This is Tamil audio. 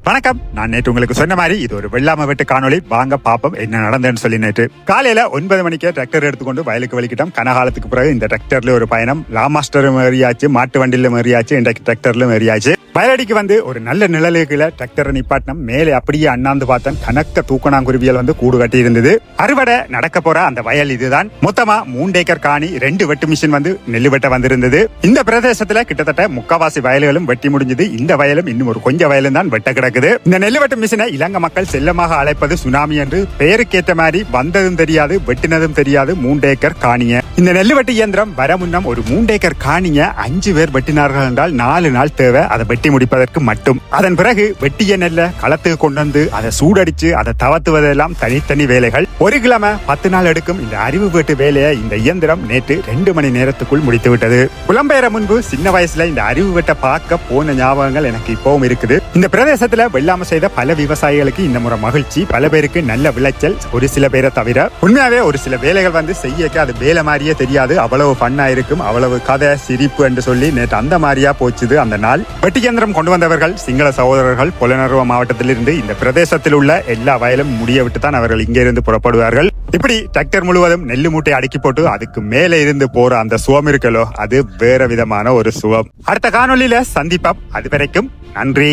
வணக்கம். நான் நேற்று உங்களுக்கு சொன்ன மாதிரி இது ஒரு வெள்ளாம வெட்டு காணொளி. வாங்க பாப்போம் என்ன நடந்ததுன்னு சொல்லி. நேற்று காலையில 9 மணிக்கே டிராக்டர் எடுத்துக்கொண்டு வயலுக்கு வலிக்கிட்டோம். கனகாலத்துக்கு பிறகு இந்த டிராக்டர்ல ஒரு பயணம். லாமாஸ்டரும் ஏறியாச்சு, மாட்டு வண்டியிலும் ஏறியாச்சு, இன்றைக்கு டிராக்டர்லும் ஏறியாச்சு. வயலடிக்கு வந்து ஒரு நல்ல நிழலுக்குள்ள டிராக்டர் நிப்பாட்டினம். மேலே அப்படியே அண்ணாந்து பார்த்தேன். கணக்க தூக்கணாங்குருவியல் வந்து கூடு கட்டி இருந்தது. அறுவடை நடக்க போற அந்த வயல் இதுதான். மொத்தமா 3 ஏக்கர் காணி, 2 வெட்டு மிஷின் வந்து நெல்லு வெட்ட வந்திருந்தது. இந்த பிரதேசத்துல கிட்டத்தட்ட முக்காவாசி வயல்களும் வெட்டி முடிஞ்சது. இந்த வயலும் இன்னும் ஒரு கொஞ்சம் வயலும் தான் வெட்ட கிடக்குது. இந்த நெல்லு வெட்டு மிஷினை இலங்கை மக்கள் செல்லமாக அழைப்பது சுனாமி என்று. பெயருக்கேற்ற மாதிரி வந்ததும் தெரியாது, வெட்டினதும் தெரியாது. 3 ஏக்கர் காணிய இந்த நெல்லு வெட்டு இயந்திரம் வர முன்னம் ஒரு 3 ஏக்கர் காணிய 5 பேர் வெட்டினார்கள் என்றால் 4 நாள் தேவை அதை வெட்டி முடிப்பதற்கு மட்டும். அதன் பிறகு வெட்டிய நெல்ல களத்துக்கு கொண்டு வந்து அதை சூடடிச்சு அதை தவத்துவதெல்லாம் தனித்தனி வேலைகள். ஒரு கிழமை 10 நாள் எடுக்கும் இந்த அறிவு வெட்டு வேலையை இந்த இயந்திரம் நேற்று 2 மணி நேரத்துக்குள் முடித்து விட்டது. புலம்பெயர முன்பு சின்ன வயசுல இந்த அறிவு வெட்ட பார்க்க போன ஞாபகங்கள் எனக்கு இப்பவும் இருக்குது. இந்த பிரதேசத்துல வெள்ளாம செய்த பல விவசாயிகளுக்கு இந்த முறை மகிழ்ச்சி. பல பேருக்கு நல்ல விளைச்சல், ஒரு சில பேரை தவிர. உண்மையாவே ஒரு சில வேலைகள் வந்து செய்யக்க அது வேலை மாதிரியே தெரியாது. அவ்வளவு பண்ணா இருக்கும், அவ்வளவு கதை சிரிப்பு என்று சொல்லி நேற்று அந்த மாதிரியா போச்சுது அந்த நாள். வெட்டி இயந்திரம் கொண்டு வந்தவர்கள் சிங்கள சகோதரர்கள். புலனறுவ மாவட்டத்திலிருந்து இந்த பிரதேசத்தில் உள்ள எல்லா வயலும் முடிய விட்டு தான் அவர்கள் இங்கே இருந்து புறப்படுவார்கள். இப்படி டிராக்டர் முழுவதும் நெல்லு மூட்டை அடுக்கி போட்டு அதுக்கு மேலே இருந்து போற அந்த சுவம் இருக்கலோ, அது வேற விதமான ஒரு சுவம். அடுத்த காணொலியில சந்திப்போம். அது வரைக்கும் நன்றி.